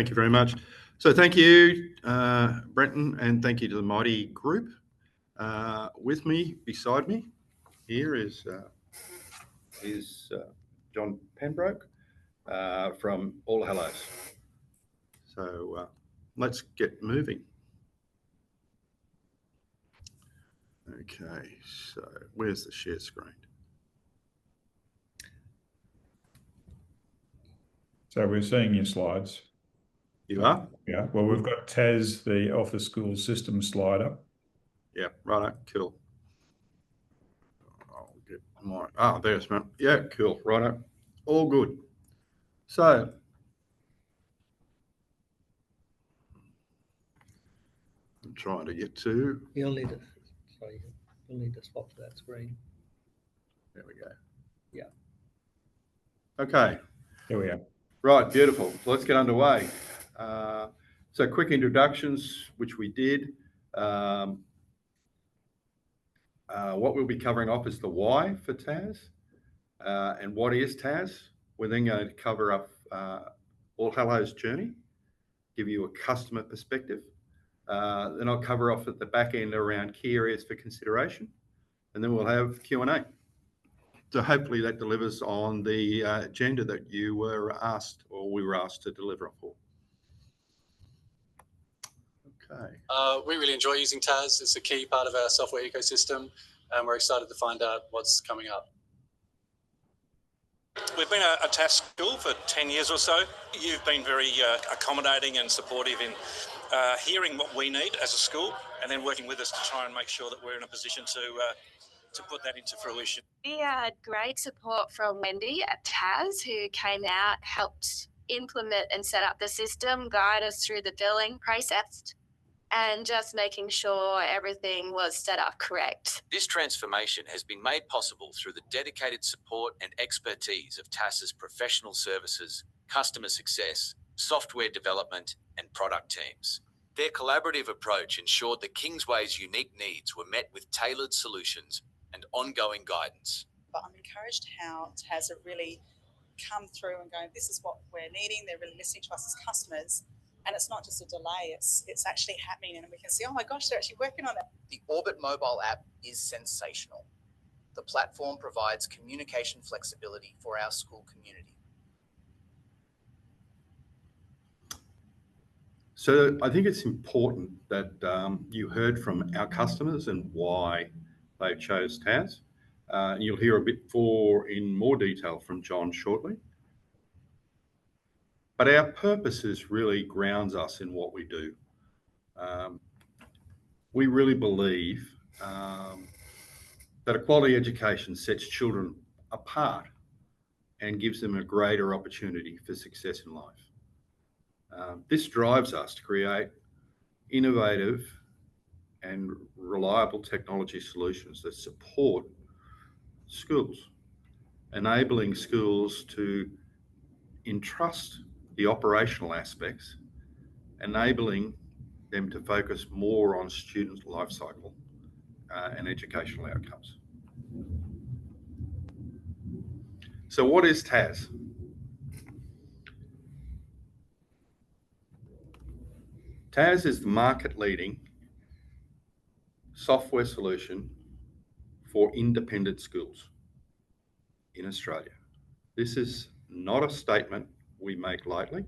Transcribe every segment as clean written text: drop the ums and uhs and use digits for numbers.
Thank you very much. So thank you, Brenton, and thank you to the MItie group. With me, beside me, here is John Pembroke from All Hallows. So let's get moving. Okay, so where's the share screen? So we're seeing your slides. You are? Yeah. Well, we've got TASS, the Off the School System slide up. Yeah, righto, cool. I'll get my, there's my, yeah, cool, righto. All good. So, I'm trying to get to. You'll need to swap to that screen. There we go. Yeah. Okay. There we are. Right, beautiful. So let's get underway. So quick introductions, which we did. What we'll be covering off is the why for TASS and what is TASS. We're then going to cover up All Hallows journey, give you a customer perspective. Then I'll cover off at the back end around key areas for consideration, and then we'll have Q&A. So hopefully that delivers on the agenda that you were asked, or we were asked to deliver for. Okay. We really enjoy using TASS. It's a key part of our software ecosystem, and we're excited to find out what's coming up. We've been a TASS school for 10 years or so. You've been very accommodating and supportive in hearing what we need as a school, and then working with us to try and make sure that we're in a position to put that into fruition. We had great support from Wendy at TASS, who came out, helped implement and set up the system, guide us through the billing process, and just making sure everything was set up correct. This transformation has been made possible through the dedicated support and expertise of TASS's professional services, customer success, software development, and product teams. Their collaborative approach ensured that Kingsway's unique needs were met with tailored solutions and ongoing guidance. But I'm encouraged how TASS have really come through and going, this is what we're needing. They're really listening to us as customers. And it's not just a delay, it's actually happening. And we can see, oh my gosh, they're actually working on it. The Orbit mobile app is sensational. The platform provides communication flexibility for our school community. So I think it's important that you heard from our customers and why they chose TASS. You'll hear a bit in more detail from John shortly. But our purposes really grounds us in what we do. We really believe that a quality education sets children apart and gives them a greater opportunity for success in life. This drives us to create innovative and reliable technology solutions that support schools, enabling schools to entrust the operational aspects, enabling them to focus more on student life cycle and educational outcomes. So what is TASS? TASS is the market-leading software solution for independent schools in Australia. This is not a statement we make lightly.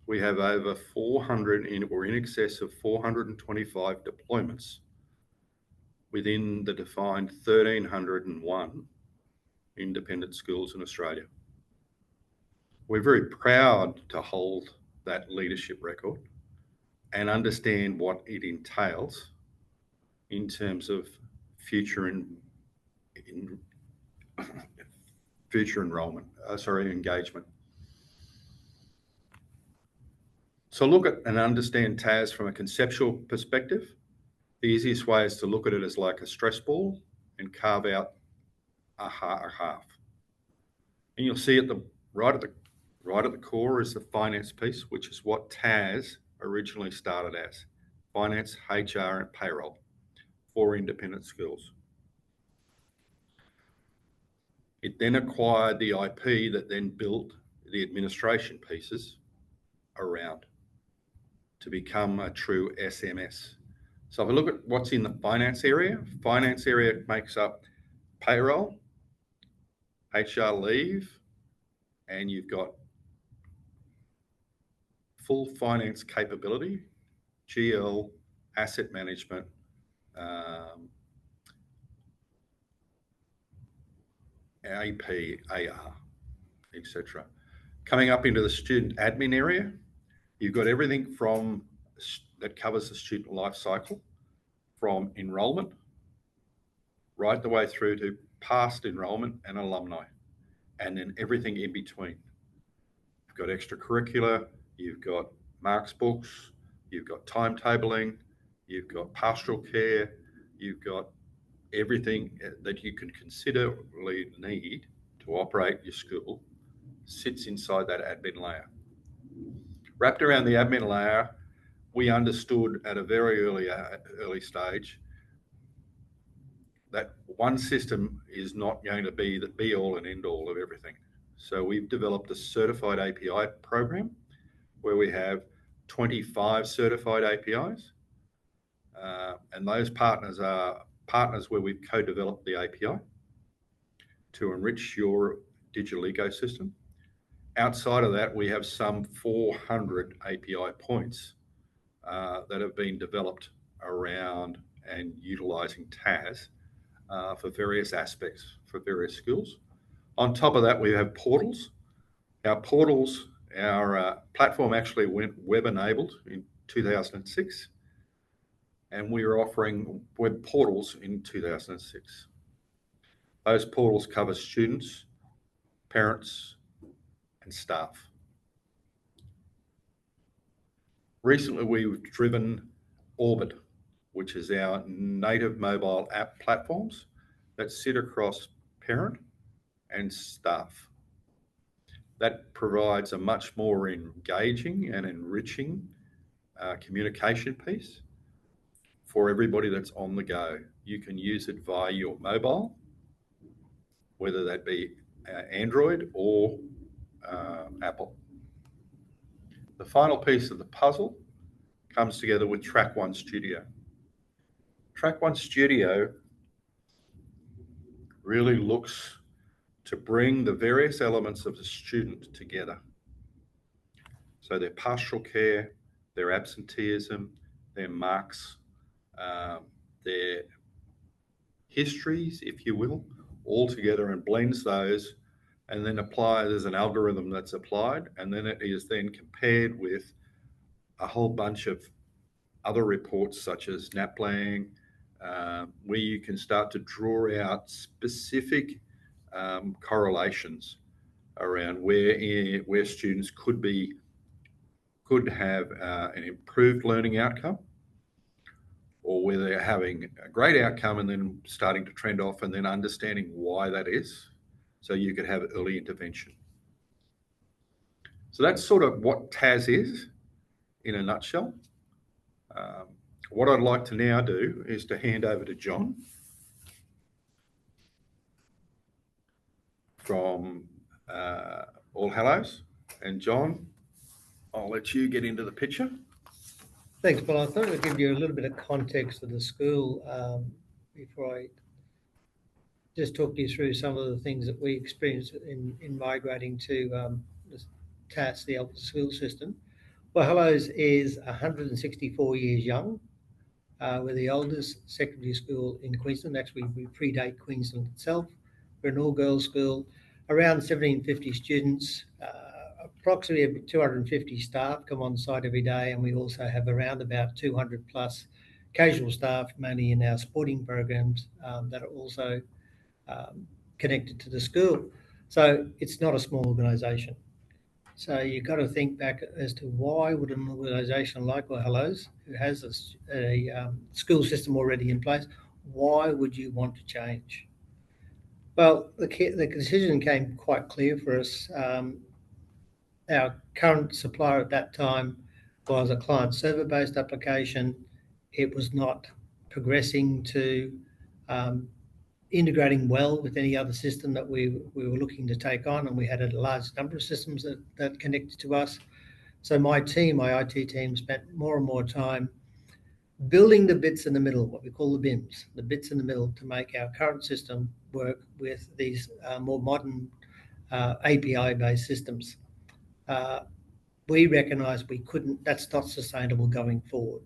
We have over 400 or in excess of 425 deployments within the defined 1,301 independent schools in Australia. We're very proud to hold that leadership record and understand what it entails in terms of future engagement. So look at and understand TASS from a conceptual perspective. The easiest way is to look at it as like a stress ball and carve out a half. And you'll see right at the core is the finance piece, which is what TASS originally started as: finance, HR, and payroll for independent schools. It then acquired the IP that then built the administration pieces around to become a true SMS. So if we look at what's in the finance area makes up payroll, HR leave, and you've got full finance capability, GL, asset management, AP, AR, etc. Coming up into the student admin area, you've got everything from that covers the student life cycle, from enrolment right the way through to past enrolment and alumni, and then everything in between. You've got extracurricular, you've got marks books, you've got timetabling, you've got pastoral care, you've got everything that you can considerably need to operate your school sits inside that admin layer. Wrapped around the admin layer, we understood at a very early stage that one system is not going to be the be all and end all of everything. So we've developed a certified API program where we have 25 certified APIs. And those partners are partners where we've co-developed the API to enrich your digital ecosystem. Outside of that, we have some 400 API points that have been developed around and utilizing TAS for various aspects for various schools. On top of that, we have portals. Our platform actually went web-enabled in 2006, and we are offering web portals in 2006. Those portals cover students, parents, and staff. Recently, we've driven Orbit, which is our native mobile app platforms that sit across parent and staff. That provides a much more engaging and enriching communication piece for everybody that's on the go. You can use it via your mobile, whether that be Android or Apple. The final piece of the puzzle comes together with Track One Studio. Track One Studio really looks to bring the various elements of the student together. So their pastoral care, their absenteeism, their marks, their histories, if you will, all together, and blends those, and then there's an algorithm that's applied, and then it is then compared with a whole bunch of other reports such as NAPLAN, where you can start to draw out specific correlations around where students could have an improved learning outcome, or where they're having a great outcome and then starting to trend off, and then understanding why that is, so you could have early intervention. So that's sort of what TAS is in a nutshell. What I'd like to now do is to hand over to John from All Hallows. And John, I'll let you get into the picture. Thanks, Paul. I thought I'd give you a little bit of context of the school before I just talk you through some of the things that we experienced in migrating to the TAS, the Alpha School System. Well, Hallows is 164 years young. We're the oldest secondary school in Queensland. Actually, we predate Queensland itself. We're an all-girls school, around 1,750 students, approximately 250 staff come on site every day, and we also have around about 200 plus casual staff, mainly in our sporting programs, that are also connected to the school. So it's not a small organisation. So you've got to think back as to why would an organisation like All Hallows, who has a school system already in place, why would you want to change? Well, the decision came quite clear for us. Our current supplier at that time was a client server-based application. It was not progressing to integrating well with any other system that we were looking to take on, and we had a large number of systems that connected to us. So my IT team spent more and more time building the bits in the middle, what we call the BIMs, the bits in the middle to make our current system work with these more modern API-based systems. We recognised we couldn't, that's not sustainable going forward.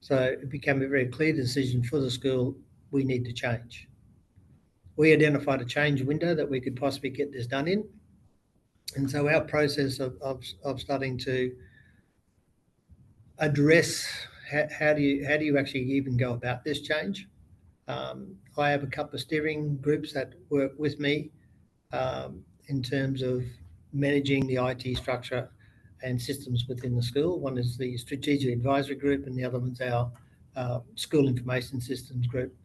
So it became a very clear decision for the school, we need to change. We identified a change window that we could possibly get this done in. And so our process of starting to address how do you actually even go about this change. I have a couple of steering groups that work with me in terms of managing the IT structure and systems within the school. One is the strategic advisory group and the other one's our school information systems group.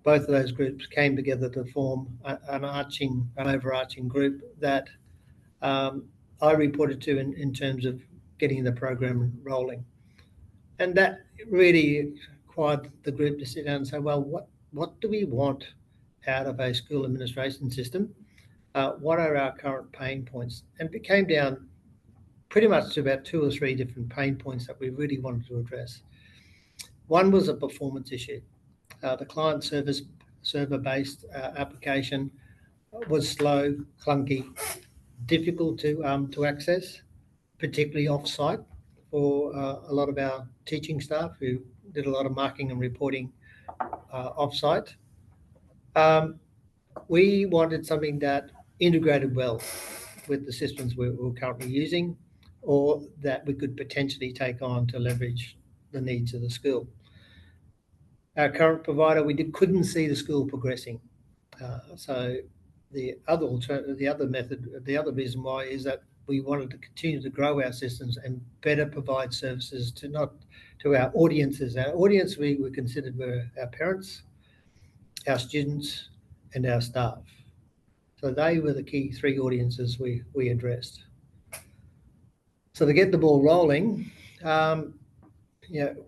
Both of those groups came together to form an overarching group that I reported to in terms of getting the program rolling. And that really required the group to sit down and say, well, what do we want out of a school administration system? What are our current pain points? And it came down pretty much to about 2 or 3 different pain points that we really wanted to address. One was a performance issue. The client server-based application was slow, clunky, difficult to access, particularly off-site for a lot of our teaching staff who did a lot of marking and reporting off-site. We wanted something that integrated well with the systems we're currently using, or that we could potentially take on to leverage the needs of the school. Our current provider, couldn't see the school progressing. So the other reason why is that we wanted to continue to grow our systems and better provide services to our audiences. Our audience we considered were our parents, our students, and our staff. So they were the key 3 audiences we addressed. So to get the ball rolling,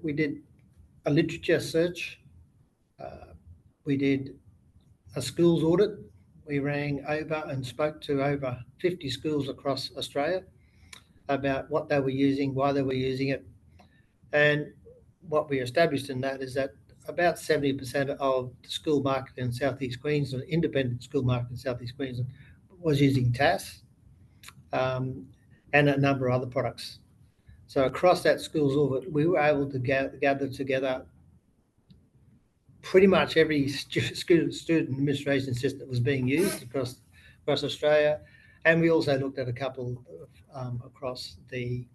we did a literature search. We did a schools audit. We rang over and spoke to over 50 schools across Australia about what they were using, why they were using it. And what we established in that is that about 70% of the school market in Southeast Queensland, independent school market in Southeast Queensland, was using TASS and a number of other products. So across that schools audit, we were able to gather together pretty much every student administration system that was being used across Australia. And we also looked at a couple across the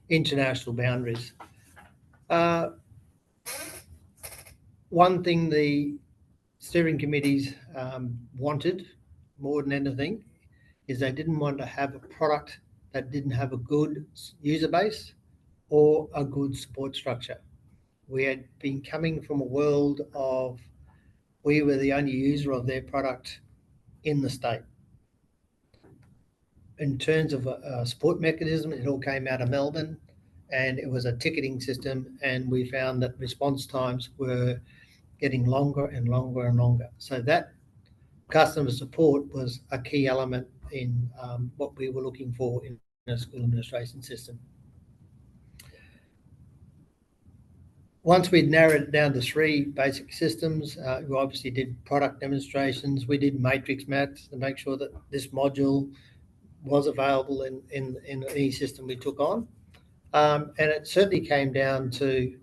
international boundaries. One thing the steering committees wanted more than anything is they didn't want to have a product that didn't have a good user base or a good support structure. We had been coming from a world of we were the only user of their product in the state. In terms of a support mechanism, it all came out of Melbourne, and it was a ticketing system, and we found that response times were getting longer and longer and longer. So that customer support was a key element in what we were looking for in a school administration system. Once we'd narrowed it down to 3 basic systems, we obviously did product demonstrations. We did matrix maps to make sure that this module was available in any system we took on. And it certainly came down to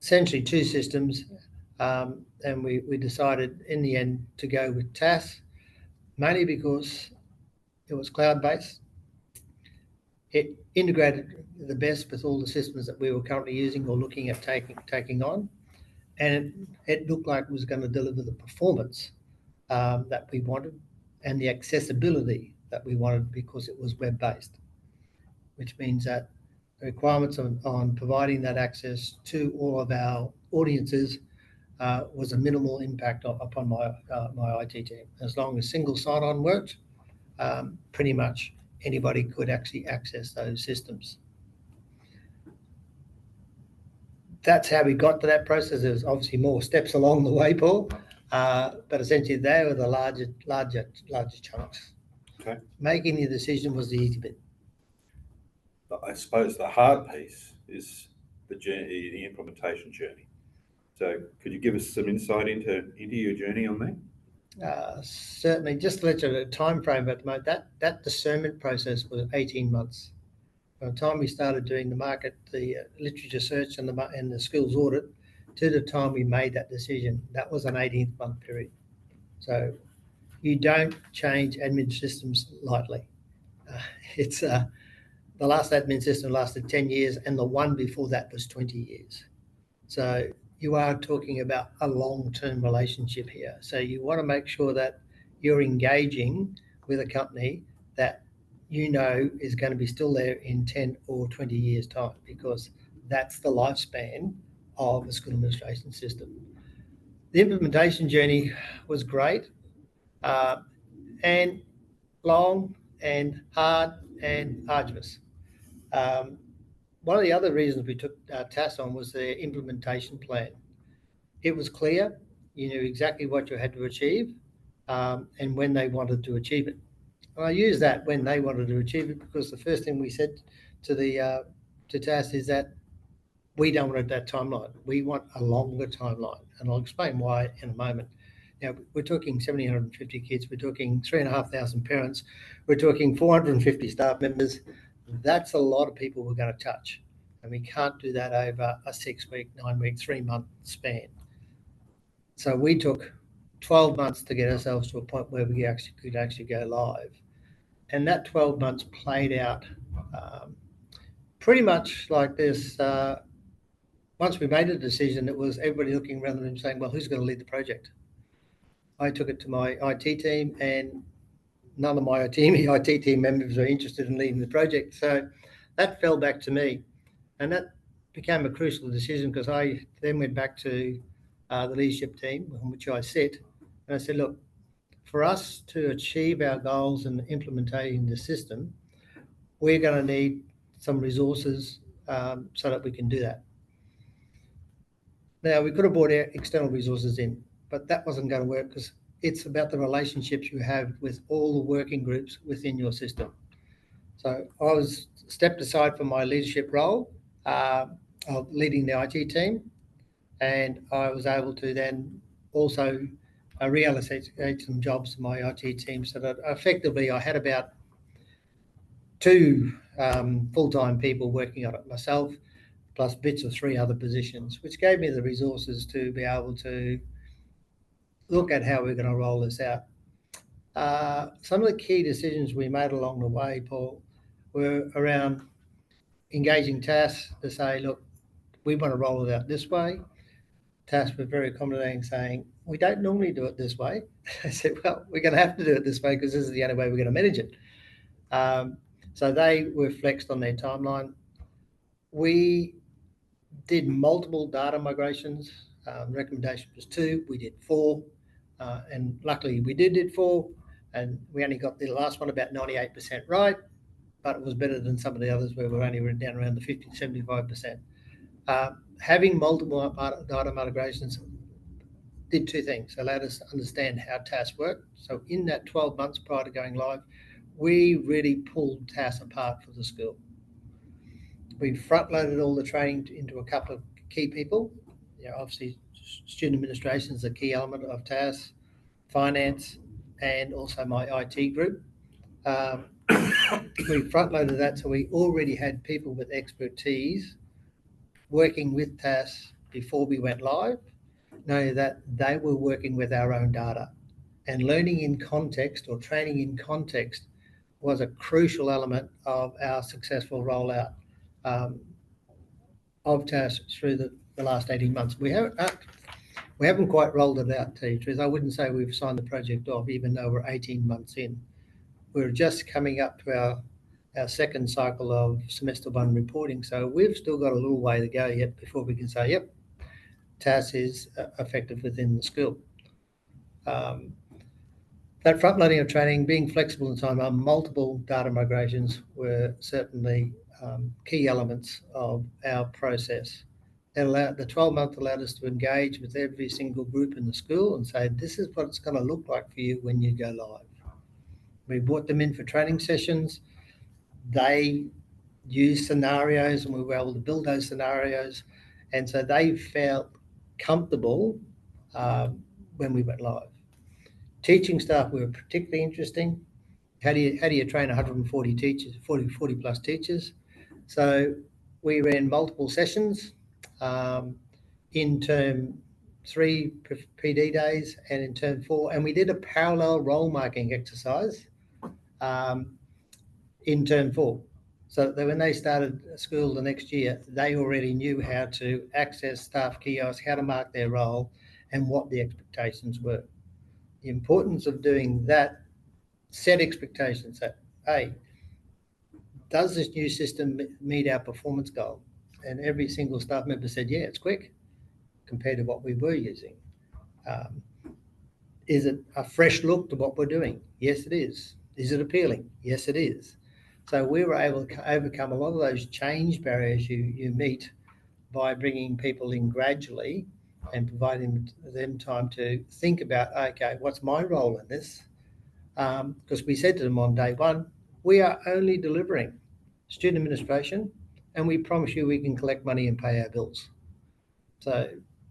essentially 2 systems. And we decided in the end to go with TASS, mainly because it was cloud-based. It integrated the best with all the systems that we were currently using or looking at taking on. And it looked like it was going to deliver the performance that we wanted and the accessibility that we wanted because it was web-based, which means that the requirements on providing that access to all of our audiences was a minimal impact upon my IT team. As long as single sign-on worked, pretty much anybody could actually access those systems. That's how we got to that process. There's obviously more steps along the way, Paul, but essentially they were the larger chunks. Okay. Making the decision was the easy bit. But I suppose the hard piece is the journey, the implementation journey. So could you give us some insight into your journey on that? Certainly, just to let you know the time frame at the moment, that discernment process was 18 months. By the time we started doing the market, the literature search and the skills audit, to the time we made that decision, that was an 18-month period. So you don't change admin systems lightly. It's the last admin system lasted 10 years, and the one before that was 20 years. So you are talking about a long-term relationship here. So you want to make sure that you're engaging with a company that you know is going to be still there in 10 or 20 years' time, because that's the lifespan of a school administration system. The implementation journey was great and long and hard and arduous. One of the other reasons we took TASS on was the implementation plan. It was clear, you knew exactly what you had to achieve and when they wanted to achieve it. And I use that when they wanted to achieve it because the first thing we said to TASS is that we don't want that timeline. We want a longer timeline, and I'll explain why in a moment. Now, we're talking 1,750 kids, we're talking 3,500 parents, we're talking 450 staff members. That's a lot of people we're going to touch, and we can't do that over a 6-week, 9-week, 3-month span. So we took 12 months to get ourselves to a point where we could actually go live. And that 12 months played out pretty much like this. Once we made a decision, it was everybody looking around the room saying, well, who's going to lead the project? I took it to my IT team, and none of my IT team members were interested in leading the project. So that fell back to me. And that became a crucial decision because I then went back to the leadership team on which I sit. And I said, look, for us to achieve our goals in implementing the system, we're going to need some resources so that we can do that. Now, we could have brought external resources in, but that wasn't going to work because it's about the relationships you have with all the working groups within your system. So I was stepped aside from my leadership role of leading the IT team, and I was able to then also reallocate some jobs to my IT team so that effectively I had about 2 full-time people working on it, myself, plus bits of 3 other positions, which gave me the resources to be able to look at how we're going to roll this out. Some of the key decisions we made along the way, Paul, were around engaging TASS to say, look, we want to roll it out this way. TASS were very accommodating, saying, we don't normally do it this way. I said, well, we're going to have to do it this way because this is the only way we're going to manage it. So they were flexed on their timeline. We did multiple data migrations. Recommendation was 2. We did 4. And luckily we did 4. And we only got the last one about 98% right, but it was better than some of the others where we're only down around the 50 to 75%. Having multiple data migrations did 2 things. Allowed us to understand how TASS worked. So in that 12 months prior to going live, we really pulled TASS apart for the school. We front-loaded all the training into a couple of key people. Obviously, student administration is a key element of TASS, finance, and also my IT group. We front-loaded that, so we already had people with expertise working with TASS before we went live, knowing that they were working with our own data. And learning in context or training in context was a crucial element of our successful rollout of TASS through the last 18 months. We haven't quite rolled it out, to tell you the truth. I wouldn't say we've signed the project off, even though we're 18 months in. We're just coming up to our second cycle of semester 1 reporting. So we've still got a little way to go yet before we can say, yep, TASS is effective within the school. That front-loading of training, being flexible in time, multiple data migrations were certainly key elements of our process. The 12-month allowed us to engage with every single group in the school and say, this is what it's going to look like for you when you go live. We brought them in for training sessions. They used scenarios and we were able to build those scenarios. And so they felt comfortable when we went live. Teaching staff were particularly interesting. How do you train 140 teachers, 40 plus teachers? So we ran multiple sessions in term 3 PD days and in term 4, and we did a parallel role marking exercise in term 4. So that when they started school the next year, they already knew how to access staff kiosks, how to mark their role, and what the expectations were. The importance of doing that, set expectations that, hey, does this new system meet our performance goal? And every single staff member said, yeah, it's quick compared to what we were using. Is it a fresh look to what we're doing? Yes, it is. Is it appealing? Yes, it is. So we were able to overcome a lot of those change barriers you meet by bringing people in gradually and providing them time to think about, okay, what's my role in this? Because we said to them on day one, we are only delivering student administration, and we promise you we can collect money and pay our bills. So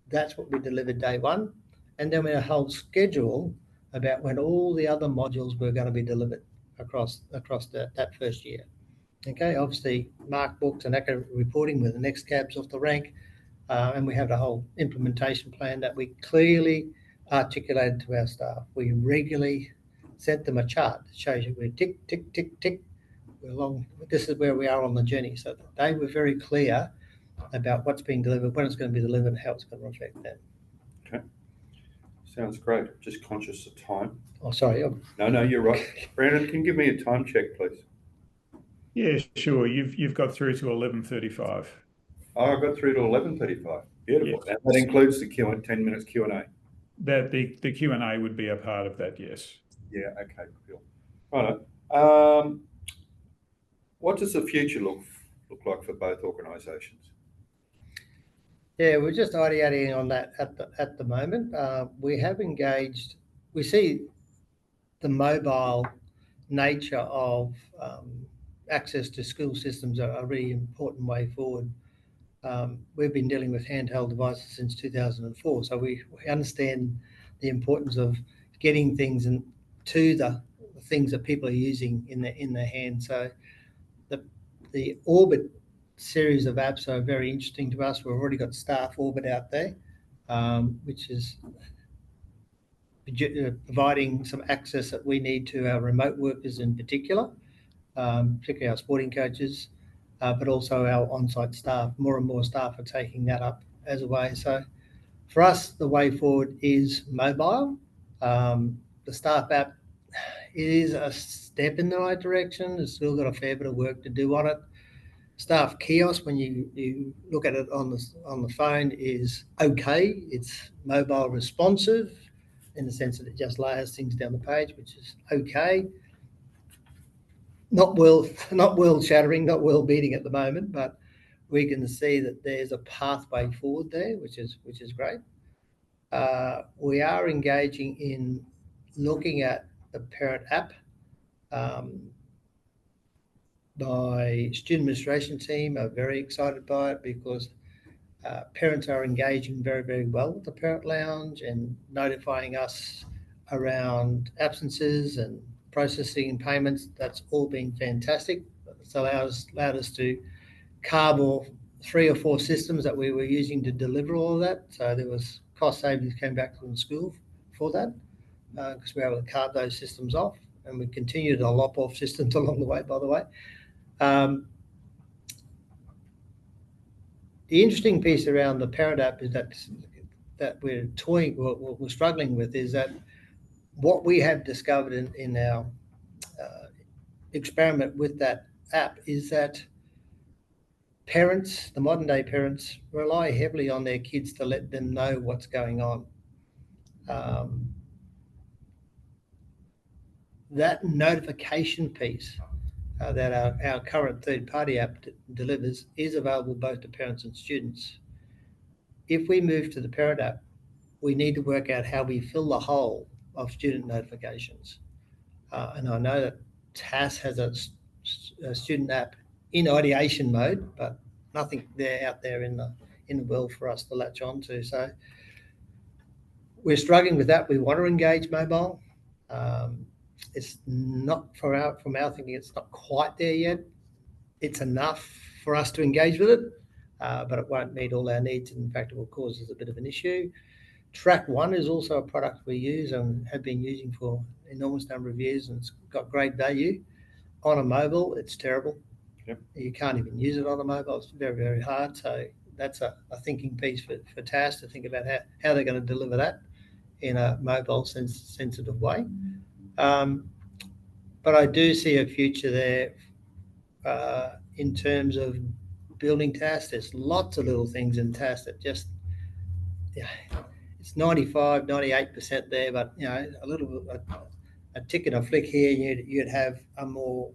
that's what we delivered day one. And then we had a whole schedule about when all the other modules were going to be delivered across that first year. Okay, obviously mark books and accurate reporting were the next cabs off the rank. And we have a whole implementation plan that we clearly articulated to our staff. We regularly sent them a chart that shows you we're tick, tick, tick, tick. We're along, this is where we are on the journey. So they were very clear about what's being delivered, when it's going to be delivered, and how it's going to reflect that. Okay. Sounds great. Just conscious of time. Oh, sorry. No, you're right. Brandon, can you give me a time check, please? Yeah, sure. You've got through to 11:35. Oh, I got through to 11:35. Beautiful. Yes. And that includes the 10 minutes Q&A. That the Q&A would be a part of that, yes. Yeah, okay, cool. Right. What does the future look like for both organisations? Yeah, we're just ideating on that at the moment. We have engaged. We see the mobile nature of access to school systems are a really important way forward. We've been dealing with handheld devices since 2004, so we understand the importance of getting things to the things that people are using in their hands. So the Orbit series of apps are very interesting to us. We've already got Staff Orbit out there, which is providing some access that we need to our remote workers in particular, particularly our sporting coaches, but also our on-site staff. More and more staff are taking that up as a way. So for us, the way forward is mobile. The staff app, it is a step in the right direction. It's still got a fair bit of work to do on it. Staff kiosk, when you look at it on the phone, is okay. It's mobile responsive in the sense that it just layers things down the page, which is okay. Not world shattering, not world beating at the moment, but we can see that there's a pathway forward there, which is great. We are engaging in looking at the parent app. My student administration team are very excited by it because parents are engaging very, very well with the parent lounge and notifying us around absences and processing and payments. That's all been fantastic. It's allowed us to carve off 3 or 4 systems that we were using to deliver all of that. So there was cost savings came back from the school for that because we were able to carve those systems off, and we continue to lop off systems along the way, by the way. The interesting piece around the parent app is that we're struggling with is that what we have discovered in our experiment with that app is that parents, the modern day parents, rely heavily on their kids to let them know what's going on. That notification piece that our current third-party app delivers is available both to parents and students. If we move to the parent app, we need to work out how we fill the hole of student notifications. And I know that TASS has a student app in ideation mode, but nothing there out there in the world for us to latch onto. So we're struggling with that. We want to engage mobile. It's not from our thinking, it's not quite there yet. It's enough for us to engage with it, but it won't meet all our needs. In fact, it will cause us a bit of an issue. Track One is also a product we use and have been using for an enormous number of years, and it's got great value. On a mobile, it's terrible. Yep. You can't even use it on a mobile. It's very, very hard. So that's a thinking piece for TASS to think about how they're going to deliver that in a mobile sensitive way. But I do see a future there in terms of building TASS. There's lots of little things in TASS that just, it's 95, 98% there, but a little a tick and a flick here, you'd have a more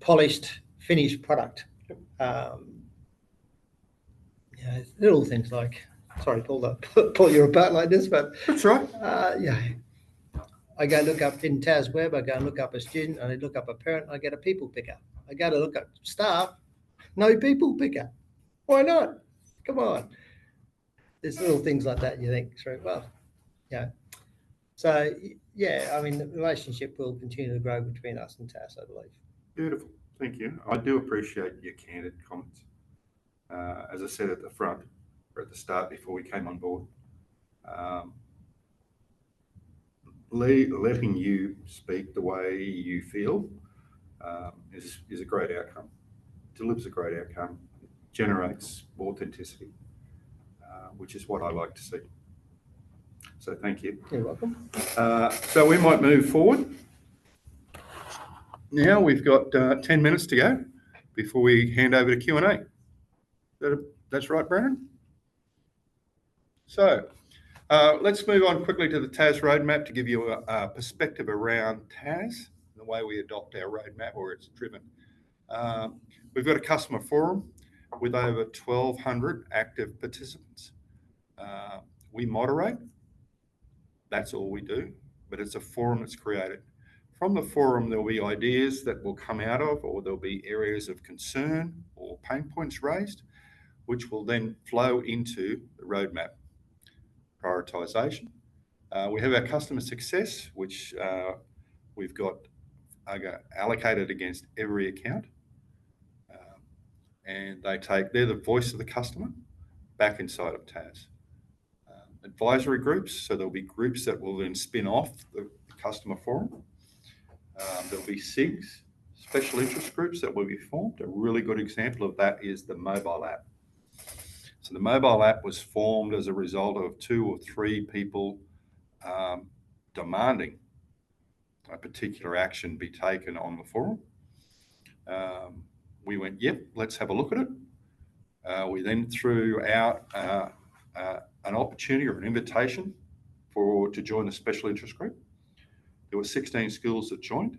polished, finished product. Little things like, sorry, pull you apart like this, but That's right. I go look up in TAS Web, I go and look up a student, and I look up a parent, I get a people picker. I go to look up staff, no people picker. Why not? Come on. There's little things like that you think through. Well, So, I mean, the relationship will continue to grow between us and TAS, I believe. Beautiful. Thank you. I do appreciate your candid comments. As I said at the front, or at the start before we came on board, letting you speak the way you feel is a great outcome. Delivers a great outcome, generates authenticity, which is what I like to see. So thank you. You're welcome. So we might move forward. Now we've got 10 minutes to go before we hand over to Q&A. That's right, Brandon? So let's move on quickly to the TAS roadmap to give you a perspective around TAS, the way we adopt our roadmap or it's driven. We've got a customer forum with over 1,200 active participants. We moderate. That's all we do, but it's a forum that's created. From the forum, there'll be ideas that will come out of, or there'll be areas of concern or pain points raised, which will then flow into the roadmap prioritization. We have our customer success, which we've got allocated against every account. And they're the voice of the customer back inside of TAS. Advisory groups, so there'll be groups that will then spin off the customer forum. There'll be SIGs, special interest groups that will be formed. A really good example of that is the mobile app. So the mobile app was formed as a result of 2 or 3 people demanding a particular action be taken on the forum. We went, yep, let's have a look at it. We then threw out an opportunity or an invitation to join a special interest group. There were 16 schools that joined.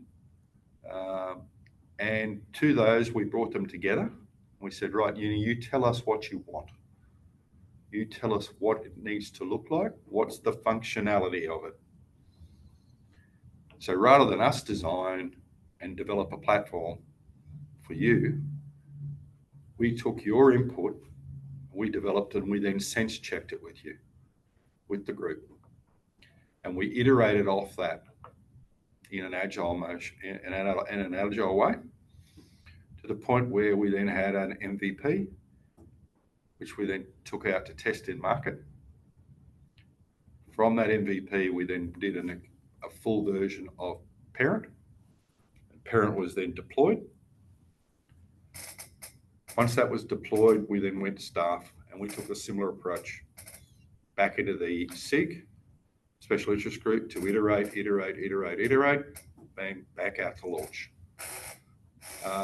And to those, we brought them together. We said, right, you tell us what you want. You tell us what it needs to look like. What's the functionality of it? So rather than us design and develop a platform for you, we took your input, we developed it, and we then sense checked it with you, with the group. And we iterated off that in an agile motion, in an agile way, to the point where we then had an MVP, which we then took out to test in market. From that MVP, we then did a full version of Parent. And Parent was then deployed. Once that was deployed, we then went to staff and we took a similar approach back into the SIG, special interest group, to iterate, bang, back out to launch.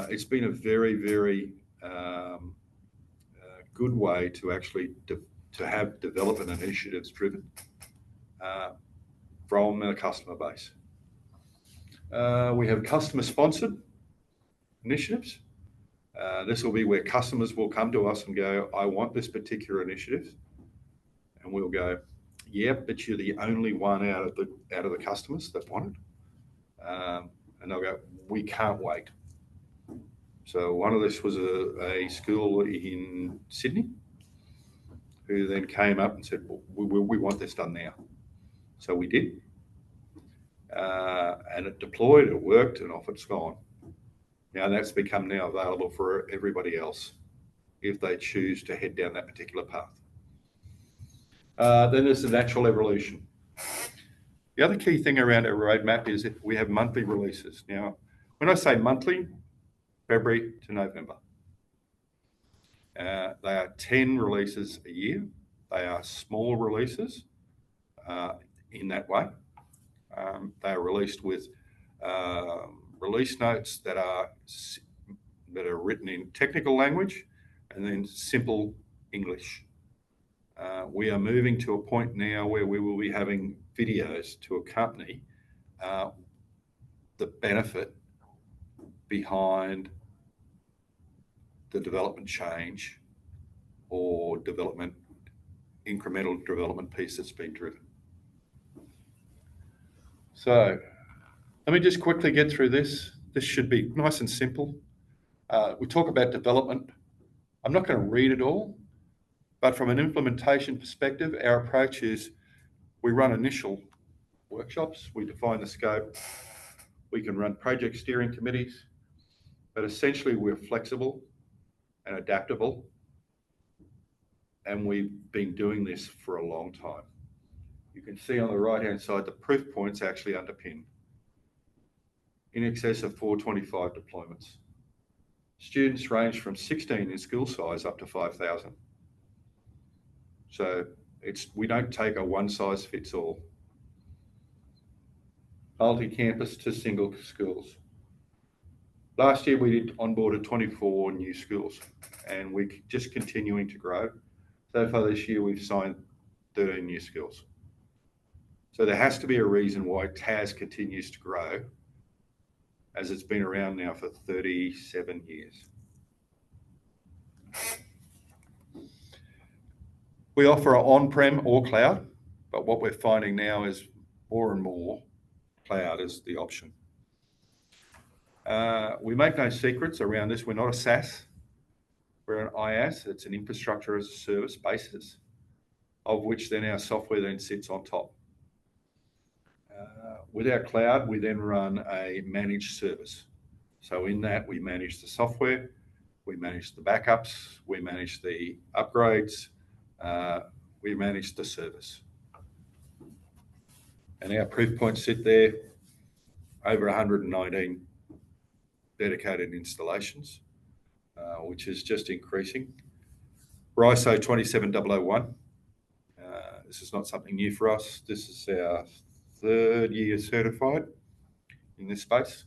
It's been a very, very good way to actually to have development initiatives driven from the customer base. We have customer sponsored initiatives. This will be where customers will come to us and go, I want this particular initiative. And we'll go, yeah, but you're the only one out of the customers that want it. and they'll go, we can't wait. So one of this was a school in Sydney who then came up and said, well, we want this done now. So we did. And it deployed, it worked, and off it's gone. Now that's become now available for everybody else if they choose to head down that particular path. Then there's the natural evolution. The other key thing around our roadmap is that we have monthly releases. Now, when I say monthly, February to November. They are 10 releases a year. They are small releases in that way. They are released with release notes that are written in technical language and then simple English. We are moving to a point now where we will be having videos to accompany the benefit behind the development change or incremental development piece that's been driven. So let me just quickly get through this. This should be nice and simple. We talk about development. I'm not going to read it all, but from an implementation perspective, our approach is we run initial workshops, we define the scope, we can run project steering committees, but essentially we're flexible and adaptable, and we've been doing this for a long time. You can see on the right-hand side, the proof points actually underpin in excess of 425 deployments. Students range from 16 in school size up to 5,000. So we don't take a one size fits all. Multi-campus to single schools. Last year we onboarded 24 new schools, and we're just continuing to grow. So far this year we've signed 13 new schools. So there has to be a reason why TAS continues to grow, as it's been around now for 37 years. We offer on-prem or cloud, but what we're finding now is more and more cloud is the option. We make no secrets around this. We're not a SaaS. We're an IaaS. It's an infrastructure as a service basis, of which then our software then sits on top. With our cloud, we then run a managed service. So in that, we manage the software, we manage the backups, we manage the upgrades, we manage the service. And our proof points sit there, over 119 dedicated installations, which is just increasing. We're ISO 27001. This is not something new for us. This is our 3rd year certified in this space,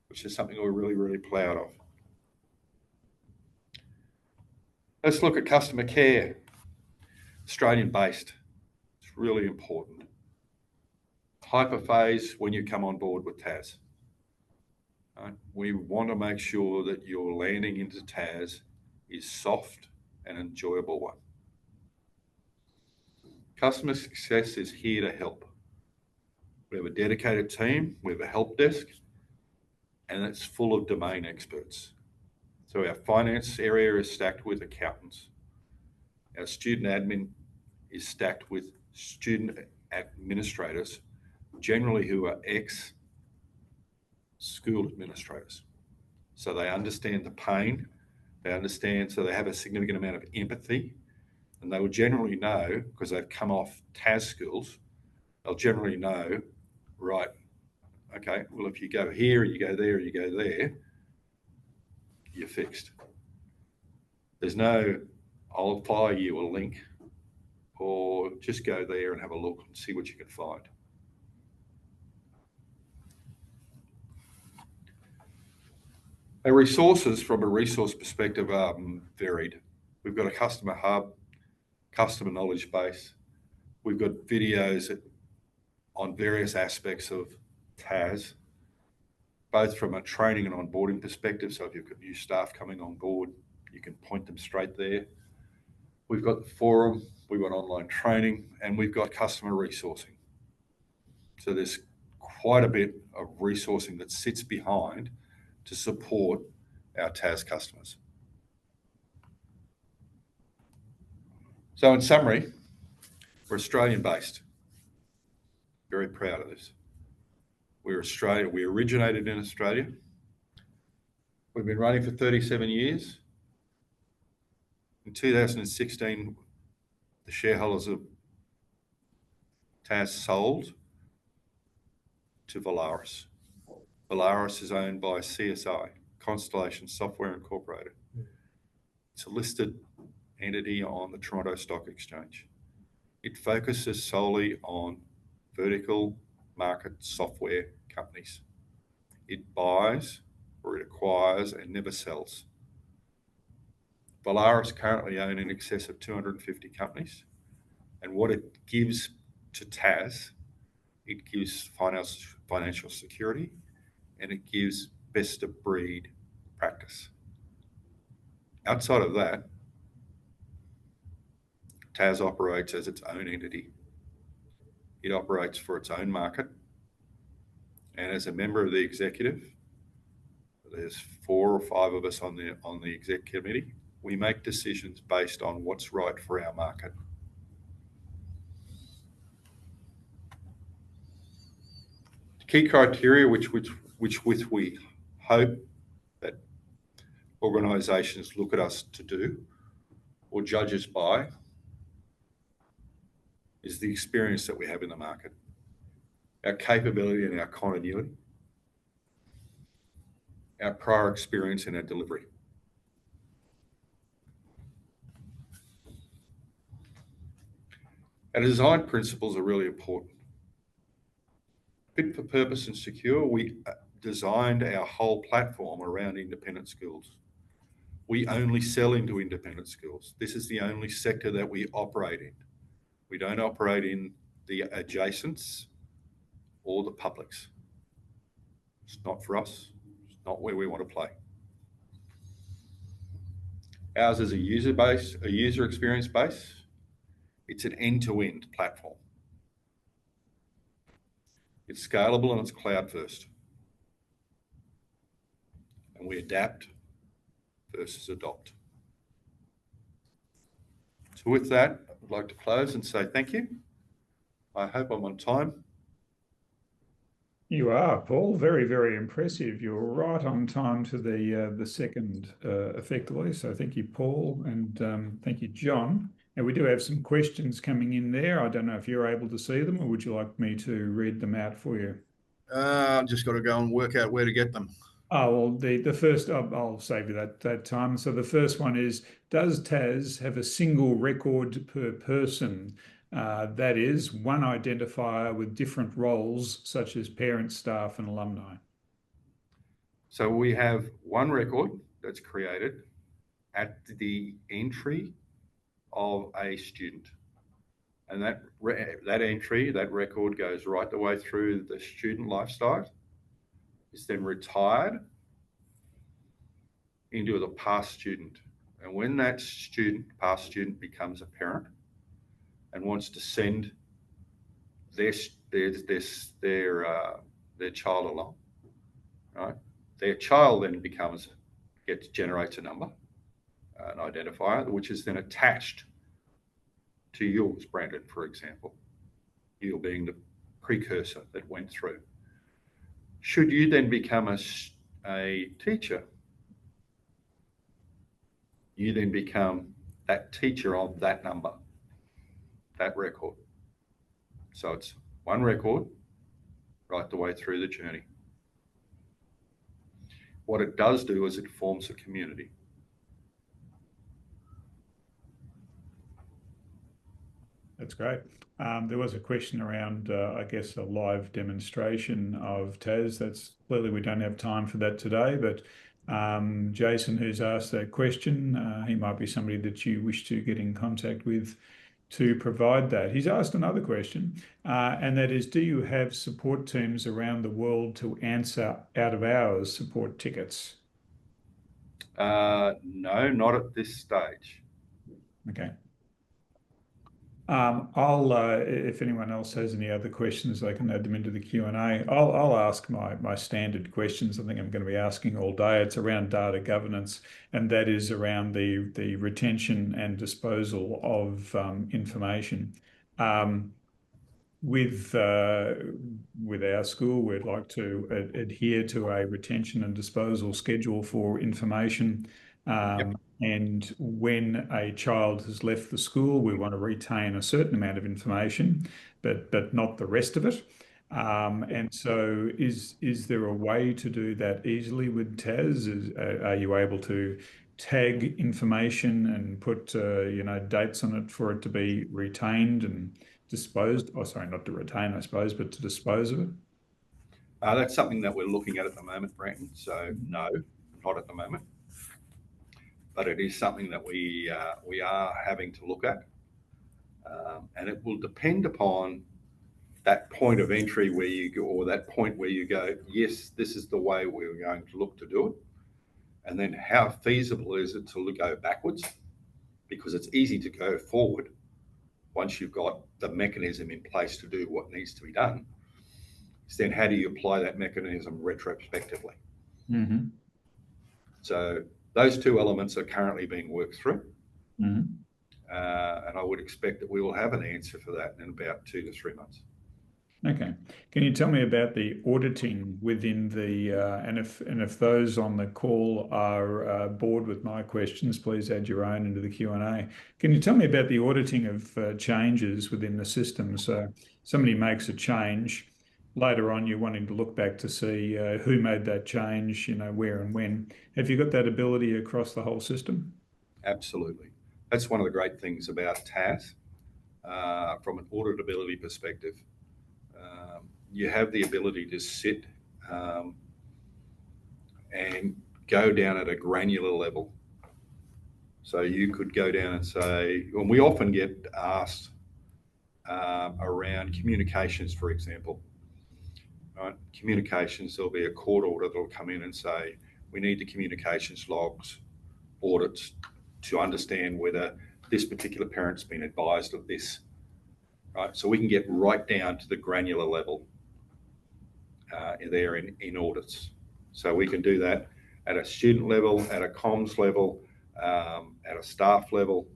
which is something we're really, really proud of. Let's look at customer care. Australian-based. It's really important. Hyperphase when you come on board with TAS. We want to make sure that your landing into TAS is soft and enjoyable one. Customer success is here to help. We have a dedicated team, we have a help desk, and it's full of domain experts. So our finance area is stacked with accountants. Our student admin is stacked with student administrators, generally who are ex-school administrators. So they understand the pain, they understand, so they have a significant amount of empathy, and they will generally know, because they've come off TAS schools, they'll generally know, right, okay, well, if you go here, you go there, you go there, you're fixed. There's no, I'll fire you a link, or just go there and have a look and see what you can find. Our resources from a resource perspective are varied. We've got a customer hub, customer knowledge base. We've got videos on various aspects of TAS, both from a training and onboarding perspective. So if you've got new staff coming on board, you can point them straight there. We've got the forum, we've got online training, and we've got customer resourcing. So there's quite a bit of resourcing that sits behind to support our TAS customers. So in summary, we're Australian-based. Very proud of this. We're Australia. We originated in Australia. We've been running for 37 years. In 2016, the shareholders of TAS sold to Valaris. Valaris is owned by CSI, Constellation Software Incorporated. It's a listed entity on the Toronto Stock Exchange. It focuses solely on vertical market software companies. It buys or it acquires and never sells. Valaris currently own in excess of 250 companies, and what it gives to TAS, it gives financial security, and it gives best of breed practice. Outside of that, TAS operates as its own entity. It operates for its own market, and as a member of the executive, there's 4 or 5 of us on the exec committee. We make decisions based on what's right for our market. Key criteria which we hope that organisations look at us to do or judge us by is the experience that we have in the market, our capability and our continuity, our prior experience and our delivery. Our design principles are really important. Fit for purpose and secure, we designed our whole platform around independent schools. We only sell into independent schools. This is the only sector that we operate in. We don't operate in the adjacents or the publics. It's not for us. It's not where we want to play. Ours is a user experience base. It's an end-to-end platform. It's scalable and it's cloud first. And we adapt versus adopt. So with that, I'd like to close and say thank you. I hope I'm on time. You are, Paul. Very, very impressive. You're right on time to the second, effectively. So thank you, Paul, and thank you, John. And we do have some questions coming in there. I don't know if you're able to see them, or would you like me to read them out for you? I've just got to go and work out where to get them. Oh, well, the first, I'll save you that time. So the first one is, does TAS have a single record per person? That is, one identifier with different roles, such as parents, staff, and alumni. So we have one record that's created at the entry of a student. And that record goes right the way through the student lifestyle. It's then retired into the past student. And when that past student becomes a parent and wants to send their child along, right? Their child then generates a number, an identifier, which is then attached to yours, Brandon, for example. You being the precursor that went through. Should you then become a teacher, you then become that teacher of that number, that record. So it's one record right the way through the journey. What it does do is it forms a community. That's great. There was a question around, I guess, a live demonstration of TAS. That's clearly we don't have time for that today, but Jason, who's asked that question, he might be somebody that you wish to get in contact with to provide that. He's asked another question, and that is, do you have support teams around the world to answer out of hours support tickets? No, not at this stage. Okay. If anyone else has any other questions, they can add them into the Q&A. I'll ask my standard questions. I think I'm going to be asking all day. It's around data governance, and that is around the retention and disposal of information. With our school, we'd like to adhere to a retention and disposal schedule for information. And when a child has left the school, we want to retain a certain amount of information, but not the rest of it. And so is there a way to do that easily with TAS? Are you able to tag information and put dates on it for it to be retained and disposed? Oh, sorry, not to retain, I suppose, but to dispose of it? That's something that we're looking at the moment, Brandon. So no, not at the moment. But it is something that we are having to look at. And it will depend upon that point of entry where you go, or that point where you go, yes, this is the way we're going to look to do it. And then how feasible is it to go backwards? Because it's easy to go forward once you've got the mechanism in place to do what needs to be done. So then how do you apply that mechanism retrospectively? Mm-hmm. So those two elements are currently being worked through. Mm-hmm. And I would expect that we will have an answer for that in about 2 to 3 months. Okay. Can you tell me about the auditing within the, and if those on the call are bored with my questions, please add your own into the Q&A. Can you tell me about the auditing of changes within the system? So somebody makes a change, later on you're wanting to look back to see who made that change, where and when. Have you got that ability across the whole system? Absolutely. That's one of the great things about TAS from an auditability perspective. You have the ability to sit and go down at a granular level. So you could go down and say, and we often get asked around communications, for example. Right? Communications, there'll be a court order that'll come in and say, we need the communications logs, audits to understand whether this particular parent's been advised of this. Right? So we can get right down to the granular level there in audits. So we can do that at a student level, at a comms level, at a staff level,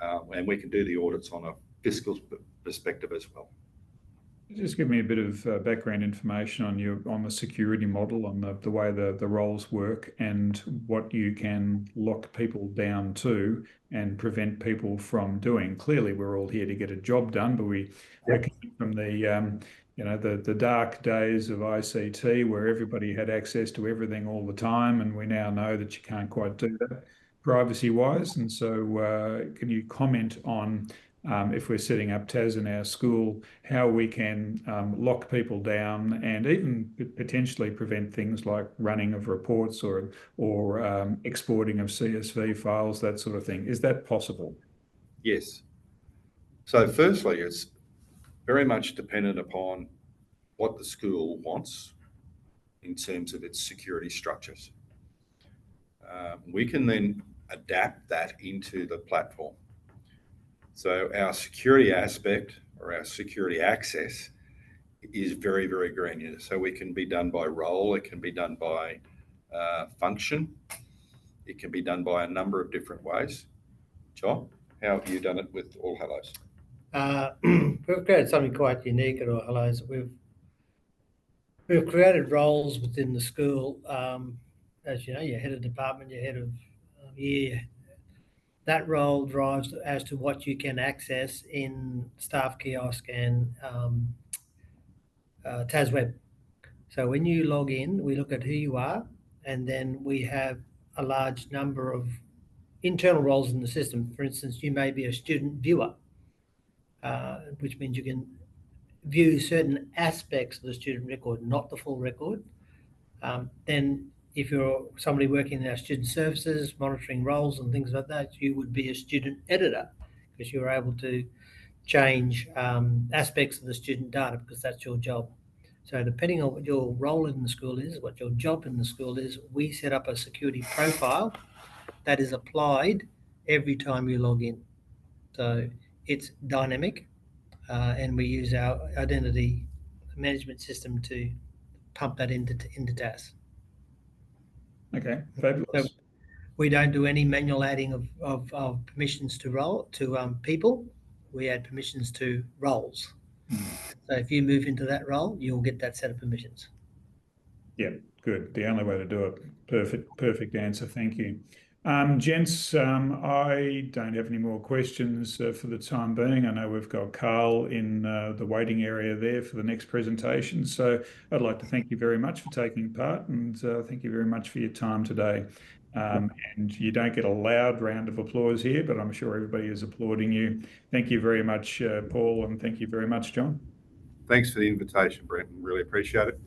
and we can do the audits on a fiscal perspective as well. Just give me a bit of background information on the security model, on the way the roles work, and what you can lock people down to and prevent people from doing. Clearly, we're all here to get a job done, but we're from the dark days of ICT where everybody had access to everything all the time, and we now know that you can't quite do that privacy-wise. And so can you comment on if we're setting up TAS in our school, how we can lock people down and even potentially prevent things like running of reports or exporting of CSV files, that sort of thing. Is that possible? Yes. So firstly, it's very much dependent upon what the school wants in terms of its security structures. We can then adapt that into the platform. So our security aspect or our security access is very, very granular. So it can be done by role, it can be done by function, it can be done by a number of different ways. John, how have you done it with All Hallows? We've created something quite unique at All Hallows. We've created roles within the school. As you know, your head of department, your head of year. That role drives as to what you can access in staff kiosk and TAS Web. So when you log in, we look at who you are, and then we have a large number of internal roles in the system. For instance, you may be a student viewer, which means you can view certain aspects of the student record, not the full record. Then if you're somebody working in our student services, monitoring roles and things like that, you would be a student editor because you're able to change aspects of the student data because that's your job. So depending on what your role in the school is, what your job in the school is, we set up a security profile that is applied every time you log in. So It's dynamic, and we use our identity management system to pump that into TASS. Okay, fabulous. So we don't do any manual adding of permissions to people. We add permissions to roles. So if you move into that role, you'll get that set of permissions. Yeah, good. The only way to do it. Perfect answer. Thank you. Gents, I don't have any more questions for the time being. I know we've got Carl in the waiting area there for the next presentation. So I'd like to thank you very much for taking part, and thank you very much for your time today. And you don't get a loud round of applause here, but I'm sure everybody is applauding you. Thank you very much, Paul, and thank you very much, John. Thanks for the invitation, Brenton. Really appreciate it.